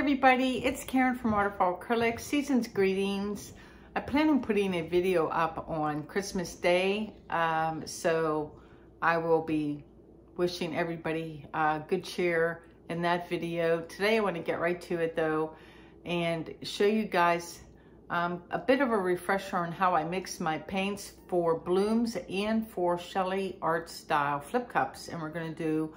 everybody, it's Karen from Waterfall Acrylics. Season's greetings. I plan on putting a video up on Christmas Day, so I will be wishing everybody good cheer in that video. Today I want to get right to it though and show you guys a bit of a refresher on how I mix my paints for blooms and for Shelly art style flip cups. And we're going to do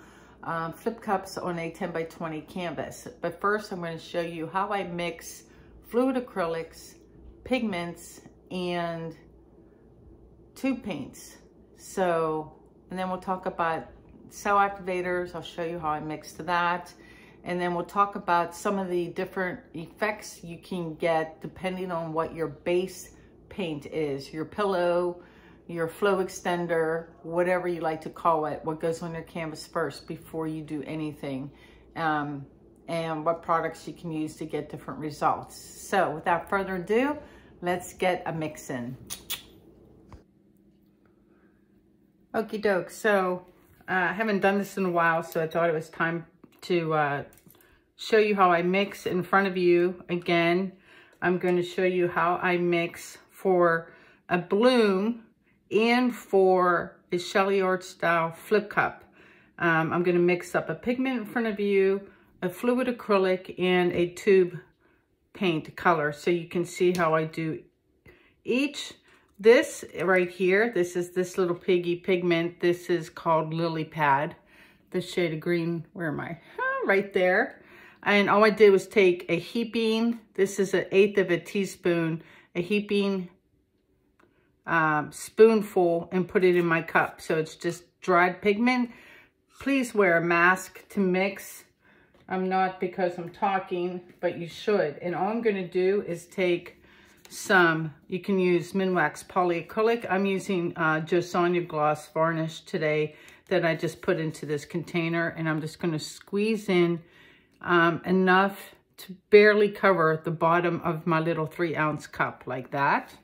flip cups on a 10 by 20 canvas. But first I'm going to show you how I mix fluid acrylics, pigments, and tube paints. So, and then we'll talk about cell activators. I'll show you how I mix that. And then we'll talk about some of the different effects you can get depending on what your base paint is, your pillow, your flow extender, whatever you like to call it, what goes on your canvas first before you do anything, and what products you can use to get different results. So without further ado, let's get a mix in. Okie doke, so I haven't done this in a while, so I thought it was time to show you how I mix in front of you. Again, I'm going to show you how I mix for a bloom and for a Shelly art style flip cup. I'm going to mix up a pigment in front of you, a fluid acrylic, and a tube paint color, so you can see how I do each. This right here, this is this little piggy pigment. This is called Lily Pad. This shade of green, where am I? Oh, right there. And all I did was take a heaping, this is 1/8 of a teaspoon, a heaping spoonful, and put it in my cup. So it's just dried pigment. Please wear a mask to mix. I'm not because I'm talking, but you should. And all I'm gonna do is take some, you can use Minwax polyacrylic. I'm using Josanya gloss varnish today that I just put into this container, and I'm just gonna squeeze in enough to barely cover the bottom of my little 3-ounce cup, like that.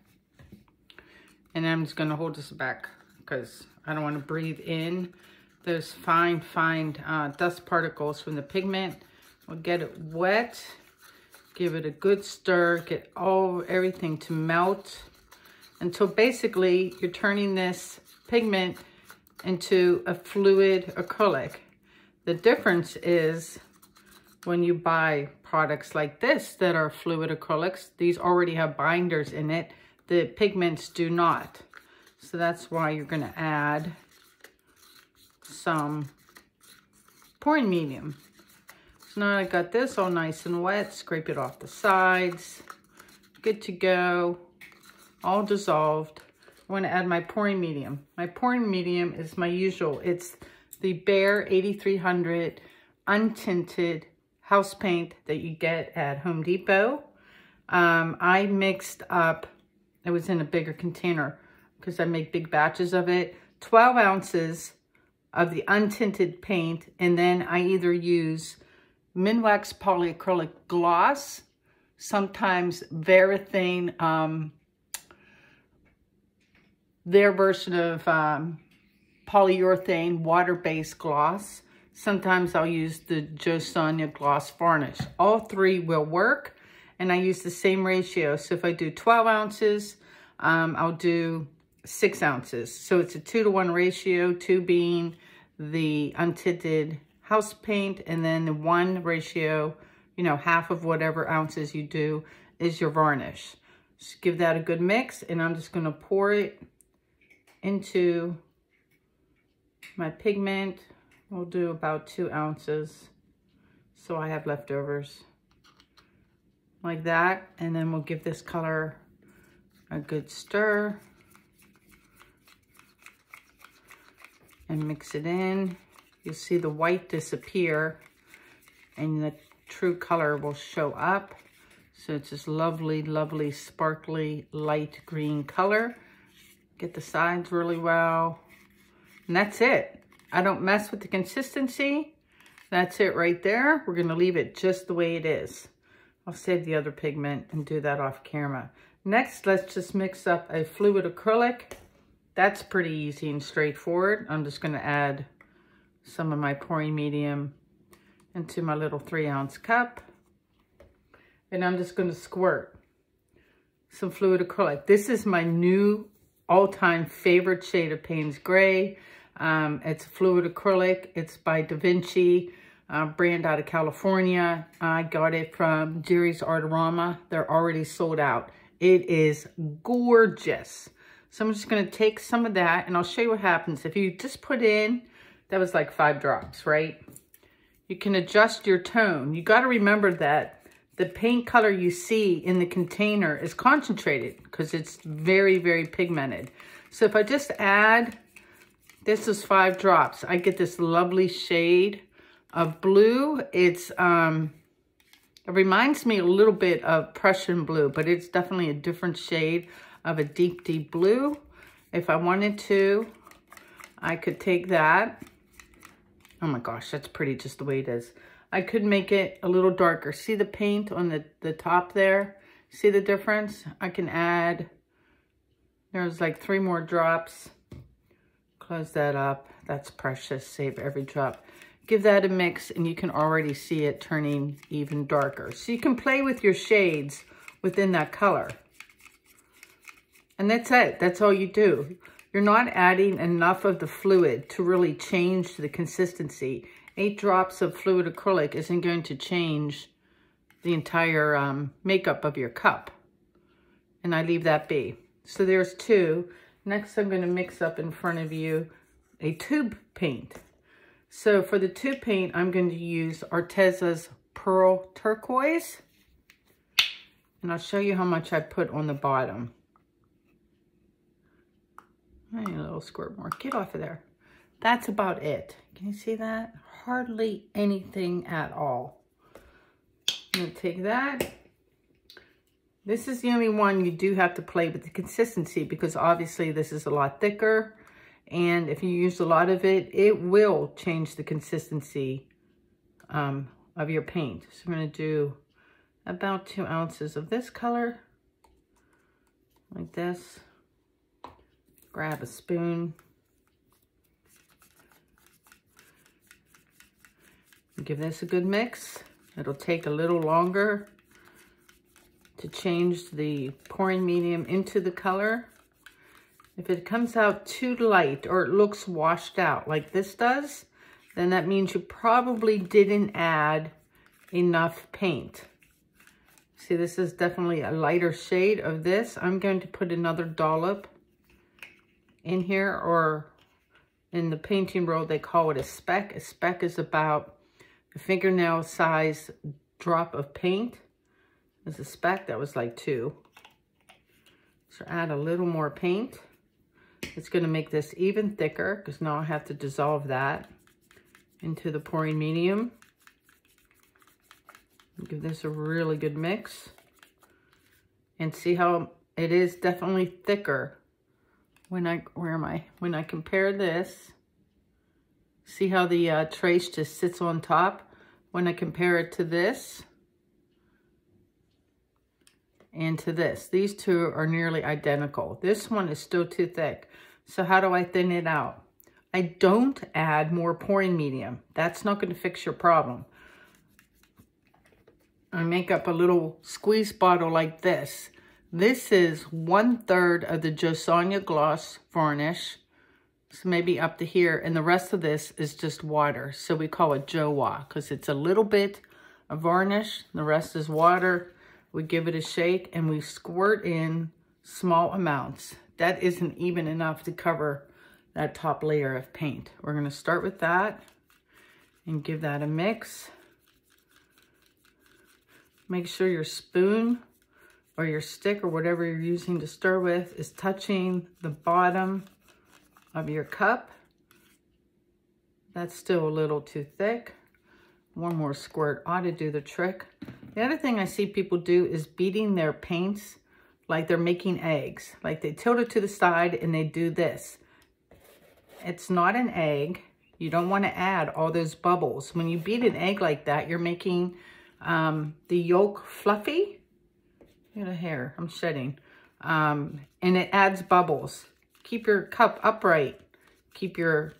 And I'm just gonna hold this back because I don't wanna breathe in those fine dust particles from the pigment. We'll get it wet, give it a good stir, get everything to melt until basically you're turning this pigment into a fluid acrylic. The difference is when you buy products like this that are fluid acrylics, these already have binders in it. The pigments do not. So that's why you're gonna add some pouring medium. So now I got this all nice and wet, scrape it off the sides. Good to go, all dissolved. I wanna add my pouring medium. My pouring medium is my usual. It's the Behr 8300 untinted house paint that you get at Home Depot. I mixed up, it was in a bigger container because I make big batches of it, 12 ounces of the untinted paint, and then I either use Minwax polyacrylic gloss, sometimes Varathane, their version of polyurethane water-based gloss. Sometimes I'll use the Josanya gloss varnish. All three will work, and I use the same ratio. So if I do 12 ounces, I'll do 6 ounces. So it's a 2-to-1 ratio, 2 being the untinted house paint, and then the 1 ratio, you know, half of whatever ounces you do is your varnish. Just give that a good mix, and I'm just gonna pour it into my pigment. We'll do about 2 ounces, so I have leftovers, like that. And then we'll give this color a good stir and mix it in. You'll see the white disappear and the true color will show up. So it's this lovely, lovely, sparkly, light green color. Get the sides really well, and that's it. I don't mess with the consistency. That's it right there. We're gonna leave it just the way it is. I'll save the other pigment and do that off camera. Next, let's just mix up a fluid acrylic. That's pretty easy and straightforward. I'm just gonna add some of my pouring medium into my little 3-ounce cup. and I'm just going to squirt some fluid acrylic. This is my new all-time favorite shade of Payne's Gray. It's fluid acrylic. It's by Da Vinci, brand out of California. I got it from Jerry's Artarama. They're already sold out. It is gorgeous. So I'm just going to take some of that, and I'll show you what happens. If you just put in, that was like 5 drops, right? You can adjust your tone. You got to remember that the paint color you see in the container is concentrated because it's very, very pigmented. So if I just add, this is 5 drops, I get this lovely shade of blue. It's, it reminds me a little bit of Prussian blue, but it's definitely a different shade of a deep, deep blue. If I wanted to, I could take that. Oh my gosh, that's pretty just the way it is. I could make it a little darker. See the paint on the top there? See the difference? I can add, there's like 3 more drops. Close that up. That's precious. Save every drop. Give that a mix, and you can already see it turning even darker. So you can play with your shades within that color. And that's it. That's all you do. You're not adding enough of the fluid to really change the consistency. 8 drops of fluid acrylic isn't going to change the entire makeup of your cup. And I leave that be. So there's 2. Next, I'm going to mix up in front of you a tube paint. So for the tube paint, I'm going to use Arteza's Pearl Turquoise. And I'll show you how much I put on the bottom. I need a little squirt more. Get off of there. That's about it. Can you see that? Hardly anything at all. I'm going to take that. This is the only one you do have to play with the consistency, because obviously this is a lot thicker. And if you use a lot of it, it will change the consistency of your paint. So I'm going to do about 2 ounces of this color, like this. Grab a spoon. Give this a good mix. It'll take a little longer to change the pouring medium into the color. If it comes out too light or it looks washed out like this does, then that means you probably didn't add enough paint. See, this is definitely a lighter shade of this. I'm going to put another dollop in here, or in the painting world, they call it a speck. A speck is about a fingernail size drop of paint. There's a speck that was like 2. So add a little more paint. It's going to make this even thicker, because now I have to dissolve that into the pouring medium. Give this a really good mix. And see how it is definitely thicker. When I compare this, see how the trace just sits on top? When I compare it to this and to this, these 2 are nearly identical. This one is still too thick. So how do I thin it out? I don't add more pouring medium. That's not going to fix your problem. I make up a little squeeze bottle like this. This is 1/3 of the Josanya Gloss varnish, so maybe up to here, and the rest of this is just water. So we call it Jowa because it's a little bit of varnish, the rest is water. We give it a shake and we squirt in small amounts. That isn't even enough to cover that top layer of paint. We're going to start with that and give that a mix. Make sure your spoon or your stick or whatever you're using to stir with is touching the bottom of your cup. That's still a little too thick. 1 more squirt ought to do the trick. The other thing I see people do is beating their paints like they're making eggs. Like they tilt it to the side and they do this. It's not an egg. You don't want to add all those bubbles. When you beat an egg like that, you're making the yolk fluffy. Look at the hair, I'm shedding. And it adds bubbles. Keep your cup upright. Keep your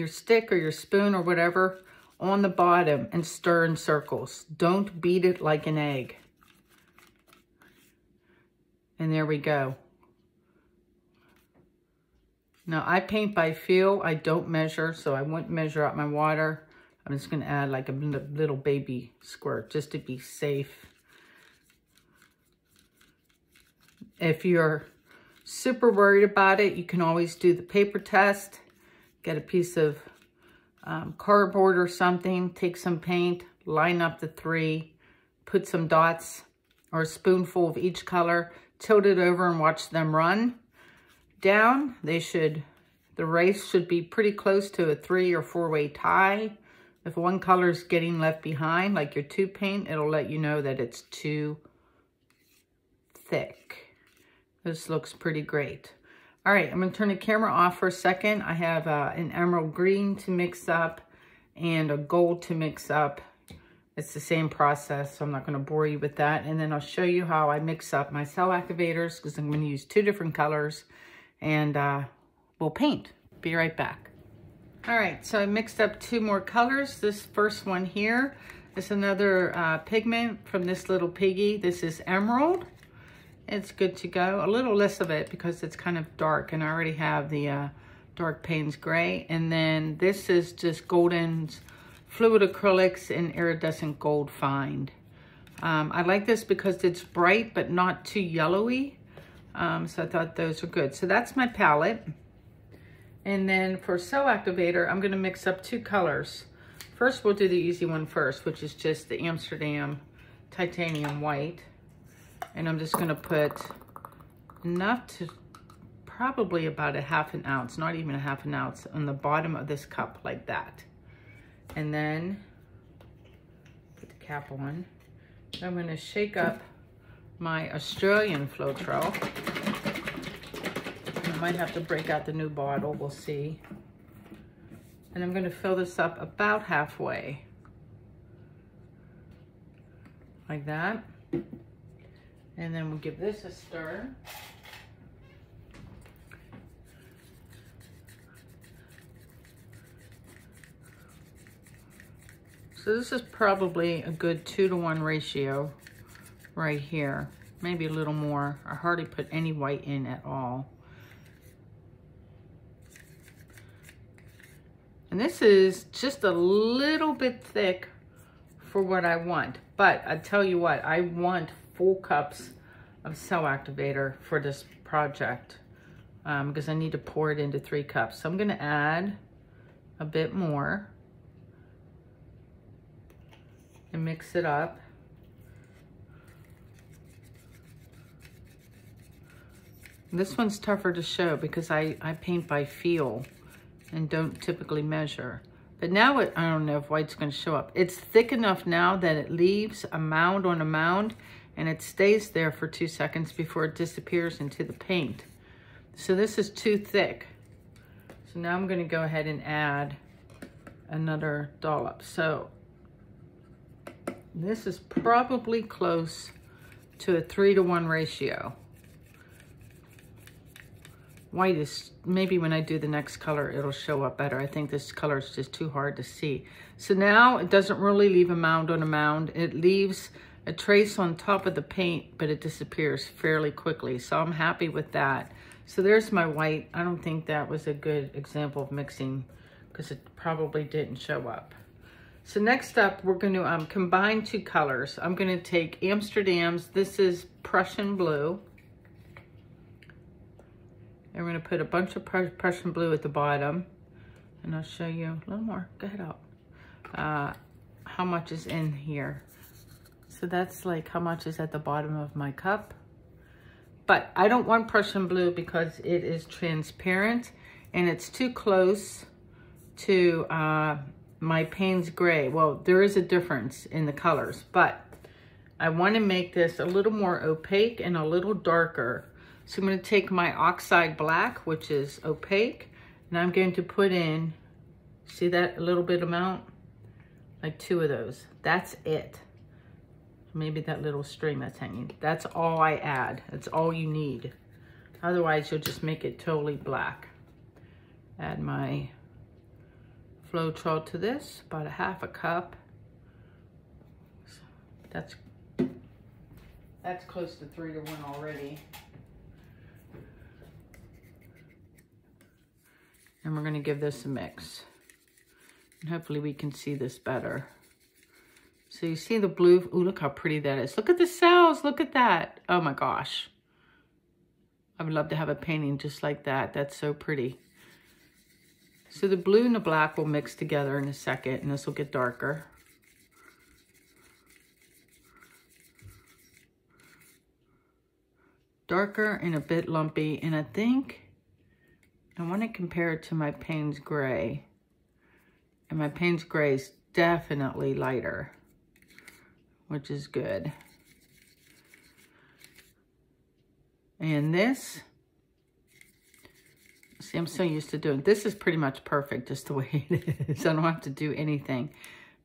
stick or your spoon or whatever on the bottom and stir in circles. Don't beat it like an egg. And there we go. Now I paint by feel. I don't measure, so I won't measure out my water. I'm just gonna add like a little baby squirt just to be safe. If you're super worried about it, you can always do the paper test. Get a piece of cardboard or something, take some paint, line up the 3, put some dots or a spoonful of each color, tilt it over and watch them run down. The race should be pretty close to a 3 or 4-way tie. If one color is getting left behind, like your tube paint, it'll let you know that it's too thick. This looks pretty great. All right, I'm gonna turn the camera off for a second. I have an emerald green to mix up and a gold to mix up. It's the same process, so I'm not gonna bore you with that. And then I'll show you how I mix up my cell activators, because I'm gonna use 2 different colors, and we'll paint. Be right back. All right, so I mixed up 2 more colors. This first one here is another pigment from this little piggy. This is emerald. It's good to go. A little less of it because it's kind of dark, and I already have the dark Payne's Gray. And then this is just Golden's Fluid Acrylics in Iridescent Gold Find. I like this because it's bright but not too yellowy. So I thought those are good. So that's my palette. And then for Cell Activator, I'm gonna mix up 2 colors. First, we'll do the easy one first, which is just the Amsterdam Titanium White. And I'm just gonna put enough to probably about a 1/2 ounce, not even a 1/2 ounce, on the bottom of this cup like that. And then put the cap on. I'm gonna shake up my Australian Floetrol. I might have to break out the new bottle, we'll see. And I'm gonna fill this up about halfway. Like that. And then we'll give this a stir. So this is probably a good 2-to-1 ratio right here. Maybe a little more. I hardly put any white in at all. And this is just a little bit thick for what I want. But I tell you what, I want full cups of Cell Activator for this project because I need to pour it into 3 cups. So I'm gonna add a bit more and mix it up. This one's tougher to show because I paint by feel and don't typically measure. But now I don't know if white's gonna show up. It's thick enough now that it leaves a mound on a mound and it stays there for 2 seconds before it disappears into the paint. So this is too thick. So now I'm gonna go ahead and add another dollop. So this is probably close to a 3-to-1 ratio. White is, maybe when I do the next color, it'll show up better. I think this color is just too hard to see. So now it doesn't really leave a mound on a mound. It leaves a trace on top of the paint, but it disappears fairly quickly. So I'm happy with that. So there's my white. I don't think that was a good example of mixing because it probably didn't show up. So next up, we're going to combine 2 colors. I'm going to take Amsterdam's, this is Prussian Blue. And we're going to put a bunch of Prussian Blue at the bottom. And I'll show you a little more. Go ahead up. How much is in here. So that's like how much is at the bottom of my cup. But I don't want Prussian Blue because it is transparent and it's too close to my Payne's Gray. Well, there is a difference in the colors, but I want to make this a little more opaque and a little darker. So I'm going to take my Oxide Black, which is opaque, and I'm going to put in, see that little bit amount? Like 2 of those. That's it. Maybe that little string that's hanging. That's all I add. That's all you need. Otherwise, you'll just make it totally black. Add my Floetrol to this, about a half a cup. That's close to 3 to 1 already. And we're going to give this a mix. And hopefully we can see this better. So you see the blue, ooh, look how pretty that is. Look at the cells, look at that. Oh my gosh. I would love to have a painting just like that. That's so pretty. So the blue and the black will mix together in a second, and this will get darker. Darker and a bit lumpy, and I think I want to compare it to my Payne's Gray. And my Payne's Gray is definitely lighter, which is good. And this, see, I'm so used to doing, this is pretty much perfect just the way it is. I don't have to do anything.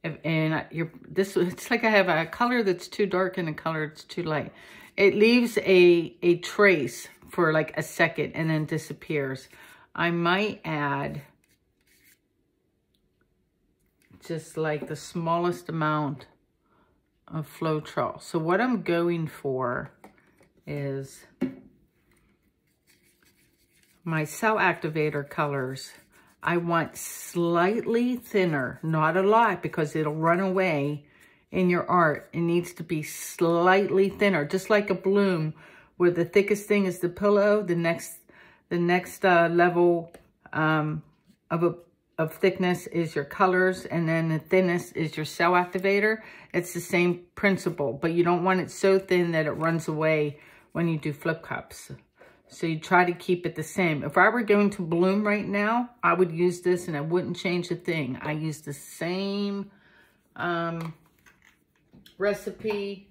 It's like I have a color that's too dark and a color that's too light. It leaves a trace for like a second and then disappears. I might add just like the smallest amount of Floetrol. So what I'm going for is my cell activator colors. I want slightly thinner, not a lot because it'll run away in your art. It needs to be slightly thinner, just like a bloom where the thickest thing is the pillow, the next level of thickness is your colors, and then the thinnest is your cell activator. It's the same principle, but you don't want it so thin that it runs away when you do flip cups. So you try to keep it the same. If I were going to bloom right now, I would use this and I wouldn't change a thing. I use the same recipe,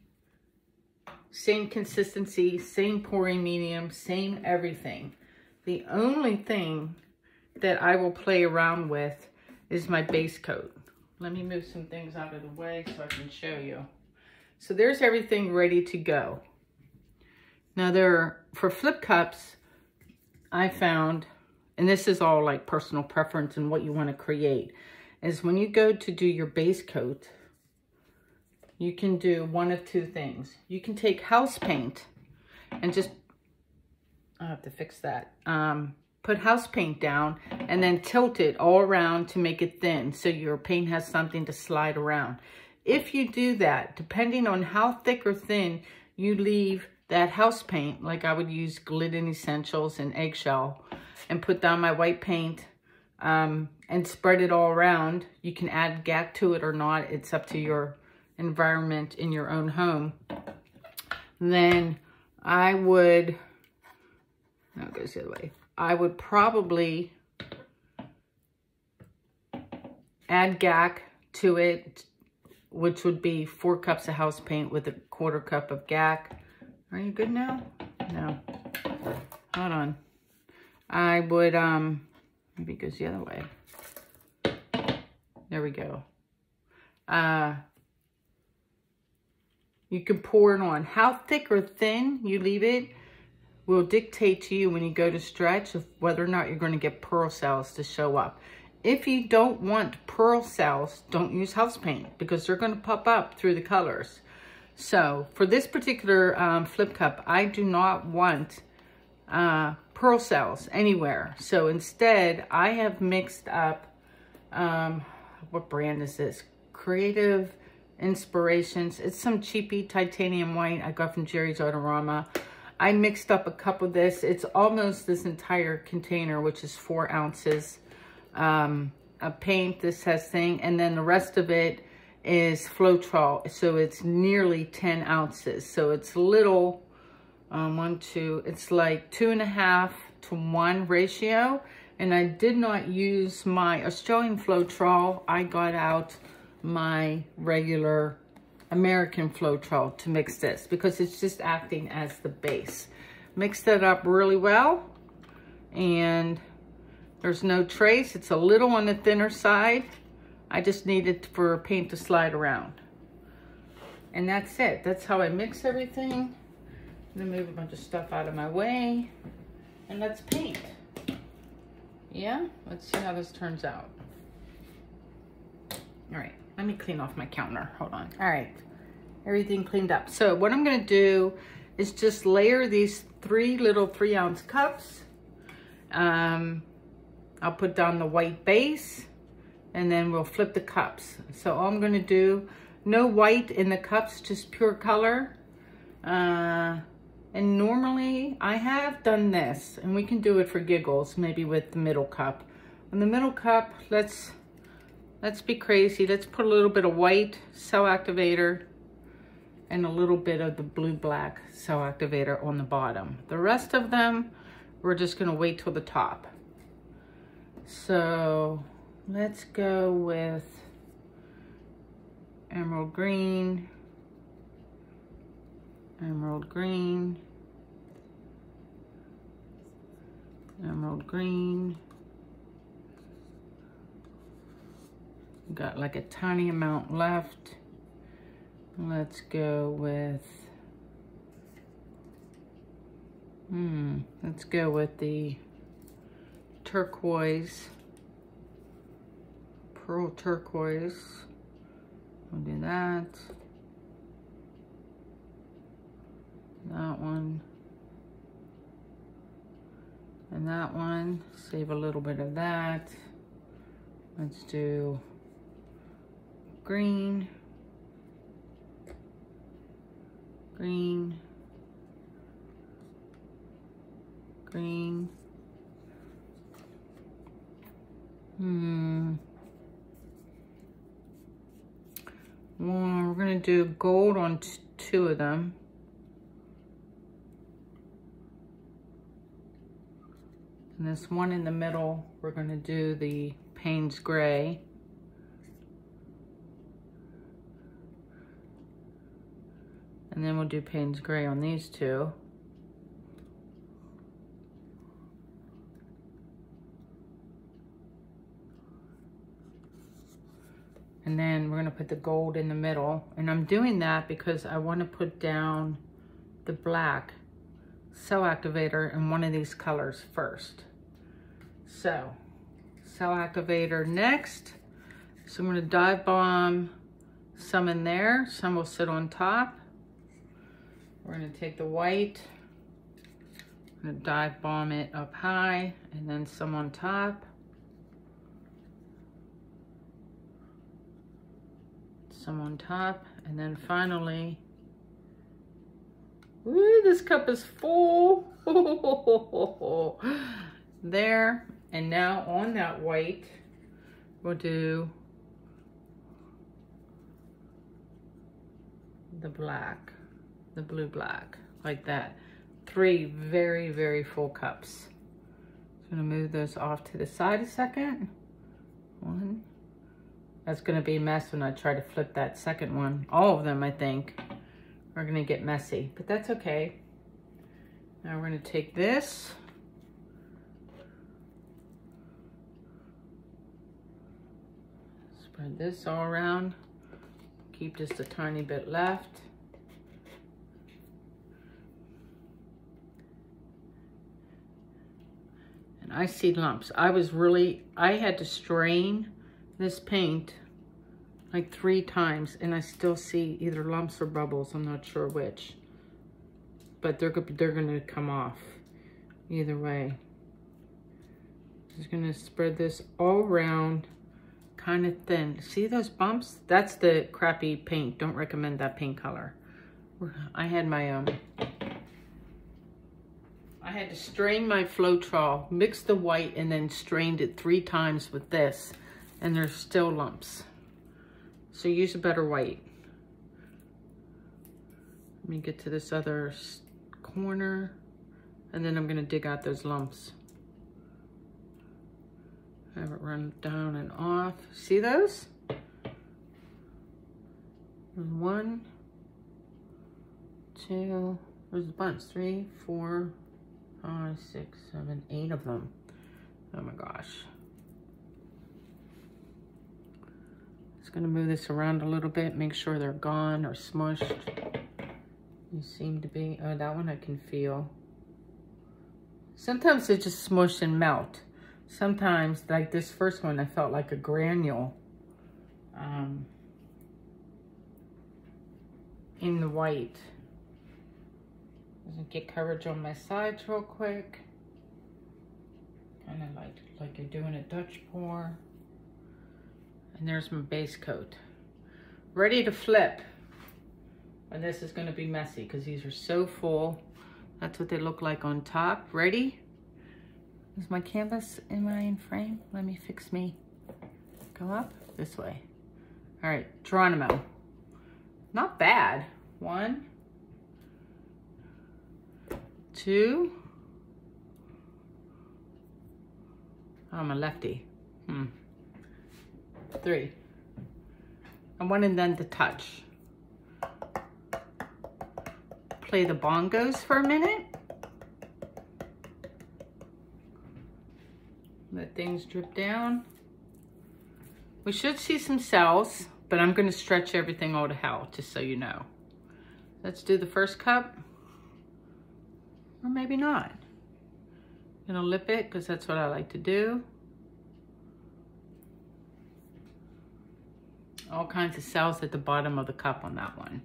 same consistency, same pouring medium, same everything. The only thing that I will play around with is my base coat. Let me move some things out of the way so I can show you. So there's everything ready to go. Now for flip cups, I found, and this is all like personal preference and what you want to create, is when you go to do your base coat, you can do one of two things. You can take house paint and just, I'll have to fix that. Put house paint down and then tilt it all around to make it thin so your paint has something to slide around. If you do that, depending on how thick or thin you leave that house paint, like I would use Glidden Essentials and Eggshell, and put down my white paint and spread it all around. You can add GAC to it or not. It's up to your environment in your own home. Then I would, no, it goes the other way. I would probably add GAC to it, which would be 4 cups of house paint with a 1/4 cup of GAC. Are you good now? No. Hold on. I would, maybe it goes the other way. There we go. You can pour it on. How thick or thin you leave it will dictate to you when you go to stretch of whether or not you're going to get pearl cells to show up. If you don't want pearl cells, don't use house paint because they're going to pop up through the colors. So for this particular flip cup, I do not want pearl cells anywhere. So instead, I have mixed up, what brand is this? Creative Inspirations. It's some cheapy titanium white I got from Jerry's Autorama. I mixed up a cup of this. It's almost this entire container, which is 4 ounces of paint. This has thing, and then the rest of it is Floetrol, so it's nearly 10 ounces. So it's little, it's like 2.5 to 1 ratio. And I did not use my Australian Floetrol. I got out my regular American Floetrol to mix this because it's just acting as the base. Mix that up really well, and there's no trace. It's a little on the thinner side. I just need it for paint to slide around. And that's it. That's how I mix everything. I'm gonna move a bunch of stuff out of my way, and let's paint. Yeah, let's see how this turns out. All right, let me clean off my counter. Hold on. All right, everything cleaned up. So what I'm gonna do is just layer these 3 little 3-ounce cups. I'll put down the white base and then we'll flip the cups. So all I'm gonna do, no white in the cups, just pure color. And normally I have done this, and we can do it for giggles, maybe with the middle cup. In the middle cup, let's be crazy. Let's put a little bit of white cell activator and a little bit of the blue-black cell activator on the bottom. The rest of them, we're just gonna wait till the top. So let's go with emerald green, emerald green, emerald green. Got like a tiny amount left. Let's go with, let's go with the turquoise, pearl turquoise. We'll do that. That one. And that one. Save a little bit of that. Let's do green. Green. Green. Well, we're gonna do gold on 2 of them. And this one in the middle, we're gonna do the Payne's Gray. And then we'll do Payne's Gray on these 2. And then we're gonna put the gold in the middle. And I'm doing that because I wanna put down the black cell activator in one of these colors first. So, cell activator next. So I'm gonna dive bomb some in there. Some will sit on top. We're gonna take the white, I'm gonna dive bomb it up high, and then some on top. Some on top, and then finally, woo, this cup is full. There, and now on that white, we'll do the black, the blue black, like that. 3 very, very full cups. I'm gonna move those off to the side a second. 1. That's gonna be a mess when I try to flip that second one. All of them, I think, are gonna get messy, but that's okay. Now we're gonna take this. Spread this all around. Keep just a tiny bit left. And I see lumps. I had to strain this paint like 3 times, and I still see either lumps or bubbles. I'm not sure which, but they're gonna come off either way. Just gonna spread this all around, kind of thin. See those bumps? That's the crappy paint. Don't recommend that paint color. I had my I had to strain my Floetrol, mix the white, and then strained it 3 times with this, and there's still lumps. So use a better white. Let me get to this other corner, and then I'm gonna dig out those lumps. Have it run down and off. See those? There's 1, 2, there's a bunch, 3, 4, 5, 6, 7, 8 of them. Oh my gosh. Just gonna move this around a little bit, make sure they're gone or smushed. You seem to be, oh, that one I can feel. Sometimes they just smush and melt. Sometimes, like this first one, I felt like a granule. in the white. Doesn't get coverage on my sides real quick. Kind of like you're doing a Dutch pour. And there's my base coat. Ready to flip. And this is gonna be messy because these are so full. That's what they look like on top. Ready? Is my canvas, am I in frame? Let me fix me. Go up this way. All right, Geronimo. Not bad. 1, 2. Oh, I'm a lefty. 3. And 1 and then the touch. Play the bongos for a minute. Let things drip down. We should see some cells, but I'm gonna stretch everything all to hell, just so you know. Let's do the first cup, or maybe not. I'm gonna lip it, because that's what I like to do. All kinds of cells at the bottom of the cup on that one.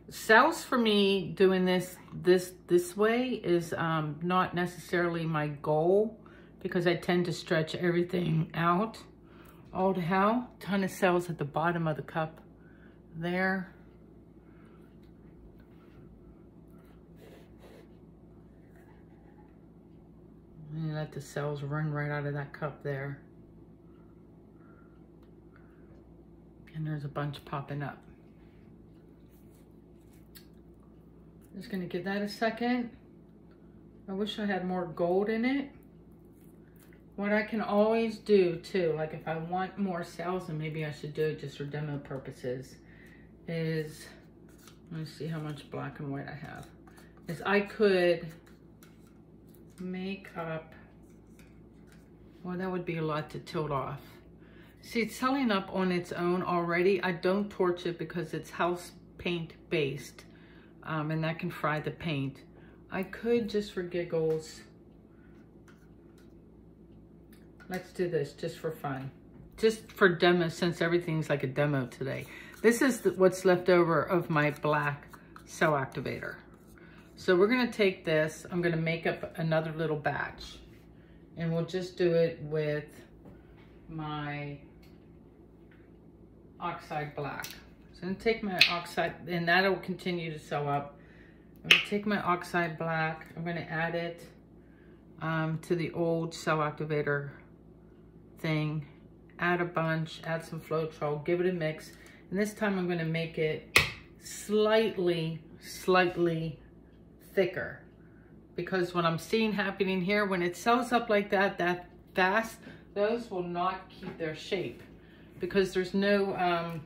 Cells for me doing this way is not necessarily my goal, because I tend to stretch everything out all to hell. Ton of cells at the bottom of the cup there. And you let the cells run right out of that cup there. And there's a bunch popping up. Just gonna give that a second. I wish I had more gold in it. What I can always do too, like if I want more cells, and maybe I should do it just for demo purposes, is, let me see how much black and white I have, is I could make up, well, that would be a lot to tilt off. See, it's selling up on its own already. I don't torch it because it's house paint based, and that can fry the paint. I could just for giggles, let's do this just for fun. Just for demo, since everything's like a demo today. This is what's left over of my black cell activator. So we're gonna take this, I'm gonna make up another little batch, and we'll just do it with my oxide black. So I'm gonna take my oxide, and that'll continue to sew up. I'm gonna take my oxide black, I'm gonna add it to the old cell activator thing, add a bunch, add some Floetrol, give it a mix, and this time I'm gonna make it slightly thicker, because what I'm seeing happening here, when it sews up like that fast, those will not keep their shape, because there's no,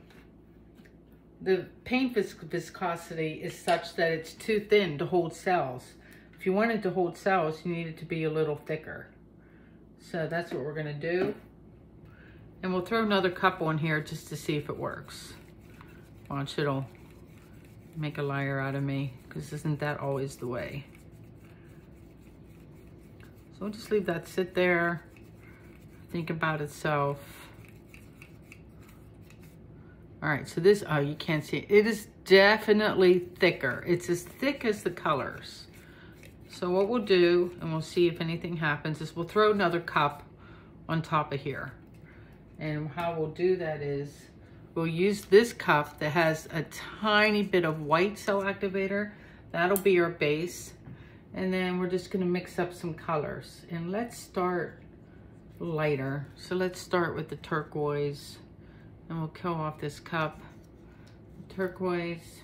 the paint viscosity is such that it's too thin to hold cells. If you wanted to hold cells, you need it to be a little thicker. So that's what we're gonna do. And we'll throw another cup on here just to see if it works. Watch, it'll make a liar out of me, because isn't that always the way? So we'll just leave that sit there, think about itself. All right, so this, oh, you can't see it. It is definitely thicker. It's as thick as the colors. So what we'll do, and we'll see if anything happens, is we'll throw another cup on top of here. And how we'll do that is, we'll use this cup that has a tiny bit of white cell activator. That'll be our base. And then we're just gonna mix up some colors. And let's start lighter. So let's start with the turquoise. And we'll kill off this cup. Turquoise.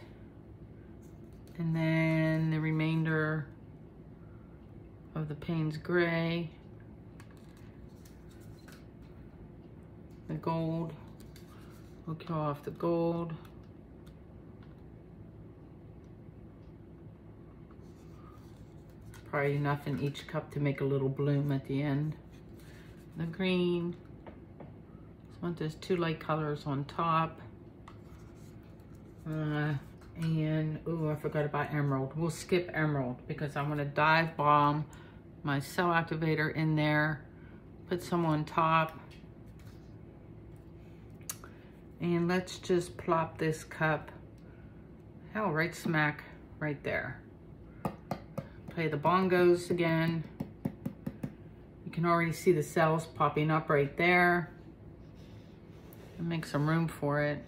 And then the remainder of the Payne's gray. The gold. We'll kill off the gold. Probably enough in each cup to make a little bloom at the end. The green. Just want those two light colors on top. And, ooh, I forgot about emerald. We'll skip emerald because I want to dive bomb my cell activator in there. Put some on top. And let's just plop this cup, hell, right smack right there. Play the bongos again. You can already see the cells popping up right there. And make some room for it.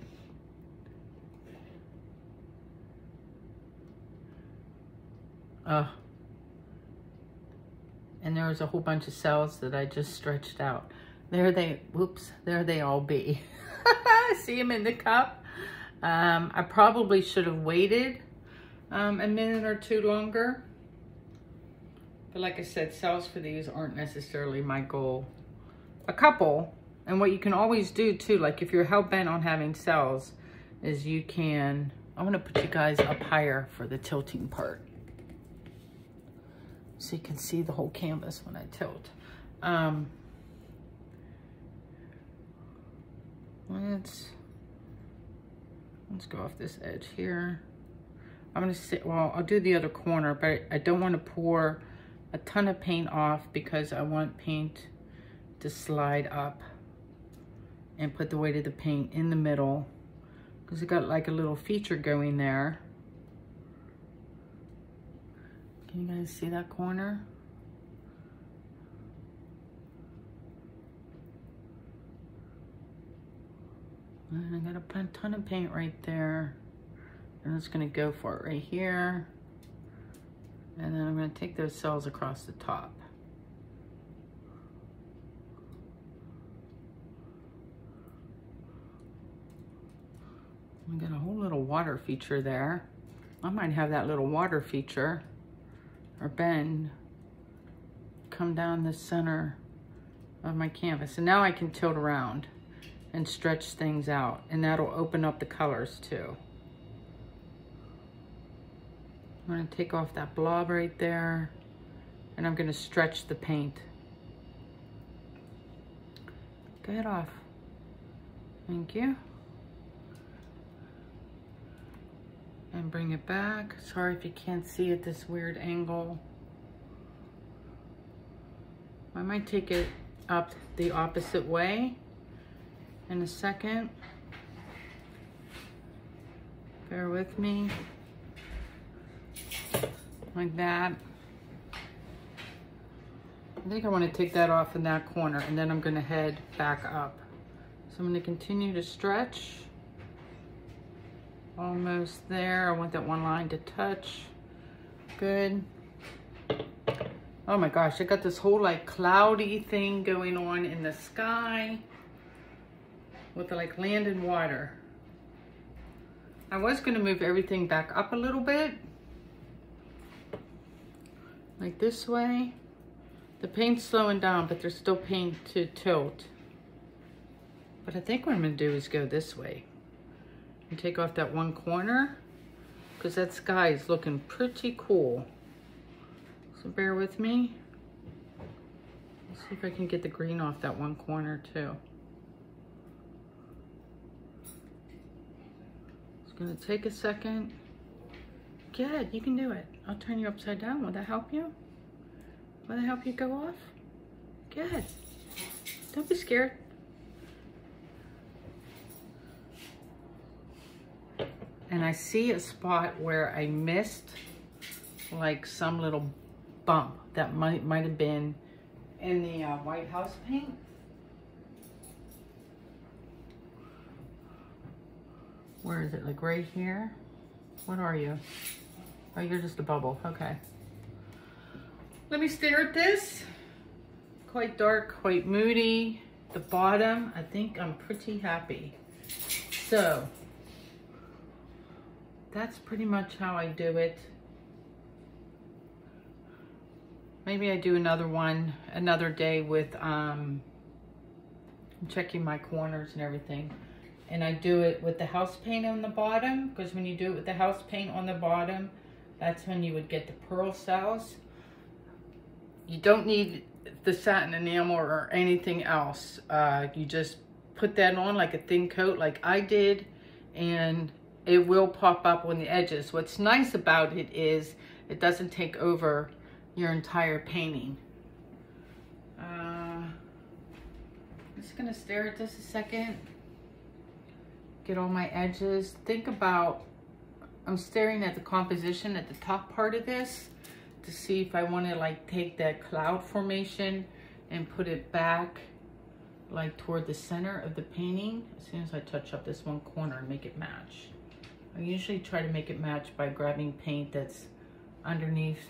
And there was a whole bunch of cells that I just stretched out. There they, whoops, there they all be. See them in the cup? I probably should have waited a minute or two longer. But like I said, cells for these aren't necessarily my goal. A couple, and what you can always do too, like if you're hell-bent on having cells, is you can, I want to put you guys up higher for the tilting part. So you can see the whole canvas when I tilt. Let's go off this edge here. I'm gonna sit, well, I'll do the other corner, but I don't want to pour a ton of paint off because I want paint to slide up and put the weight of the paint in the middle because it got like a little feature going there. Can you guys see that corner? And I got a ton of paint right there. I'm just gonna go for it right here. And then I'm gonna take those cells across the top. I got a whole little water feature there. I might have that little water feature or bend come down the center of my canvas. And now I can tilt around and stretch things out, and that'll open up the colors too. I'm gonna take off that blob right there, and I'm gonna stretch the paint. Get it off. Thank you. And bring it back. Sorry if you can't see it this weird angle. I might take it up the opposite way in a second. Bear with me. Like that. I think I want to take that off in that corner, and then I'm going to head back up. So I'm going to continue to stretch. Almost there. I want that one line to touch. Good. Oh my gosh, I got this whole like cloudy thing going on in the sky with the, like land and water. I was going to move everything back up a little bit. Like this way. The paint's slowing down, but there's still paint to tilt. But I think what I'm going to do is go this way. And take off that one corner, because that sky is looking pretty cool. So bear with me. Let's see if I can get the green off that one corner too. It's gonna take a second. Good, you can do it. I'll turn you upside down. Will that help you? Will that help you go off? Good. Don't be scared. And I see a spot where I missed like some little bump that might have been in the White House paint. Where is it? Like right here? What are you? Oh, you're just a bubble. Okay. Let me stare at this. Quite dark, quite moody. The bottom, I think I'm pretty happy. So that's pretty much how I do it. Maybe I do another one another day with checking my corners and everything. And I do it with the house paint on the bottom, because when you do it with the house paint on the bottom, that's when you would get the pearl cells. You don't need the satin enamel or anything else. You just put that on like a thin coat like I did, and it will pop up on the edges. What's nice about it is it doesn't take over your entire painting. I'm just gonna stare at this a second. Get all my edges. Think about, I'm staring at the composition at the top part of this to see if I want to like take that cloud formation and put it back like toward the center of the painting as soon as I touch up this one corner and make it match. I usually try to make it match by grabbing paint that's underneath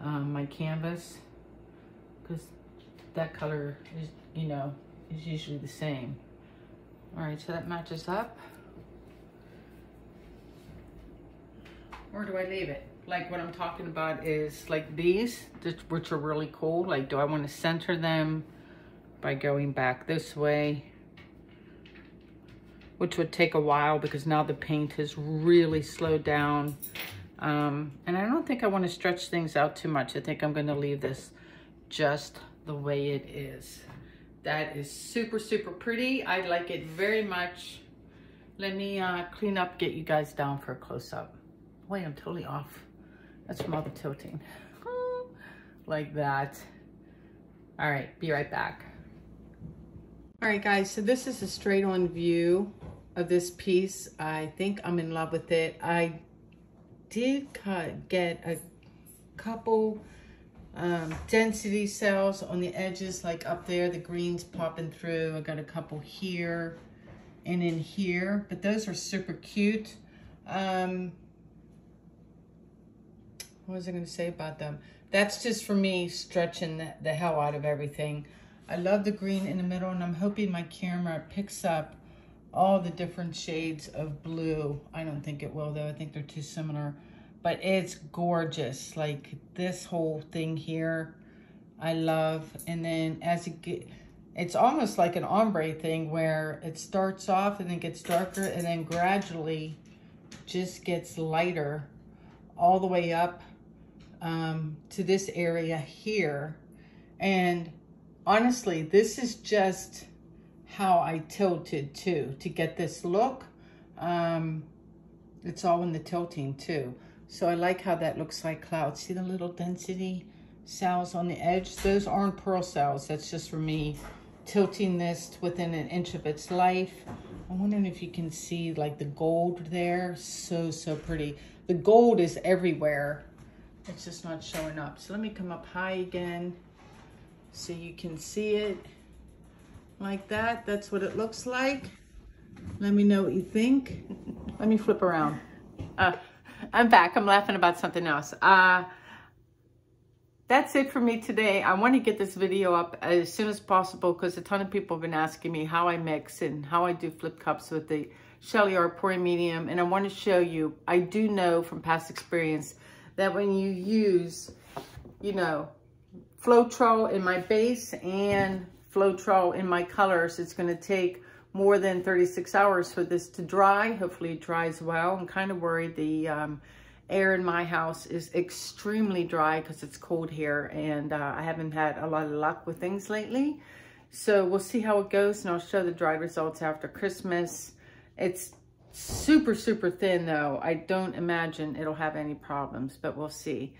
my canvas, because that color is, you know, is usually the same. All right, so that matches up. Where do I leave it? Like what I'm talking about is like these, which are really cool. Like, do I want to center them by going back this way? Which would take a while because now the paint has really slowed down. And I don't think I want to stretch things out too much. I think I'm going to leave this just the way it is. That is super, super pretty. I like it very much. Let me clean up, get you guys down for a close-up. Wait, I'm totally off. That's from all the tilting. Like that. All right, be right back. All right, guys, so this is a straight-on view of this piece. I think I'm in love with it. I did get a couple density cells on the edges, like up there, the green's popping through. I got a couple here and in here, but those are super cute. What was I going to say about them? That's just for me stretching the hell out of everything. I love the green in the middle, and I'm hoping my camera picks up all the different shades of blue. I don't think it will, though. I think they're too similar. But it's gorgeous. Like this whole thing here, I love. And then as it gets, it's almost like an ombre thing where it starts off and then gets darker and then gradually just gets lighter all the way up to this area here. And honestly, this is just how I tilted too to get this look. It's all in the tilting too. So I like how that looks like clouds. See the little density cells on the edge? Those aren't pearl cells. That's just for me tilting this within an inch of its life. I'm wondering if you can see like the gold there. So, so pretty. The gold is everywhere. It's just not showing up. So let me come up high again so you can see it like that. That's what it looks like. Let me know what you think. Let me flip around. I'm back. I'm laughing about something else. That's it for me today. I want to get this video up as soon as possible because a ton of people have been asking me how I mix and how I do flip cups with the Shelly Art pouring medium. And I want to show you, I do know from past experience that when you use, you know, Floetrol in my base and Floetrol in my colors, it's going to take more than 36 hours for this to dry. Hopefully it dries well. I'm kind of worried the air in my house is extremely dry because it's cold here, and I haven't had a lot of luck with things lately. So we'll see how it goes, and I'll show the dry results after Christmas. It's super, super thin though. I don't imagine it'll have any problems, but we'll see.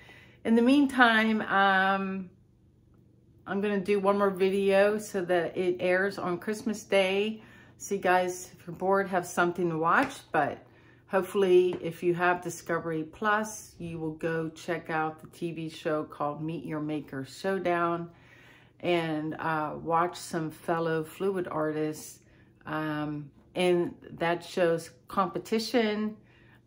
In the meantime, I'm going to do one more video so that it airs on Christmas Day. So you guys, if you're bored, have something to watch. But hopefully, if you have Discovery Plus, you will go check out the TV show called Meet Your Maker Showdown and watch some fellow fluid artists. And that show's competition.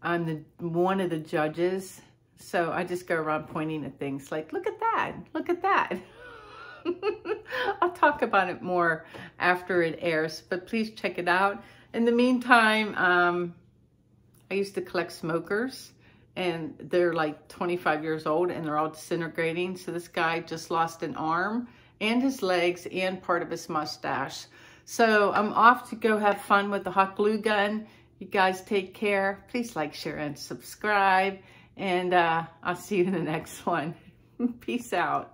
I'm one of the judges. So I just go around pointing at things like, look at that, look at that. I'll talk about it more after it airs, but please check it out. In the meantime, I used to collect smokers, and they're like 25 years old and they're all disintegrating. So this guy just lost an arm and his legs and part of his mustache. So I'm off to go have fun with the hot glue gun. You guys take care. Please like, share, and subscribe. And I'll see you in the next one. Peace out.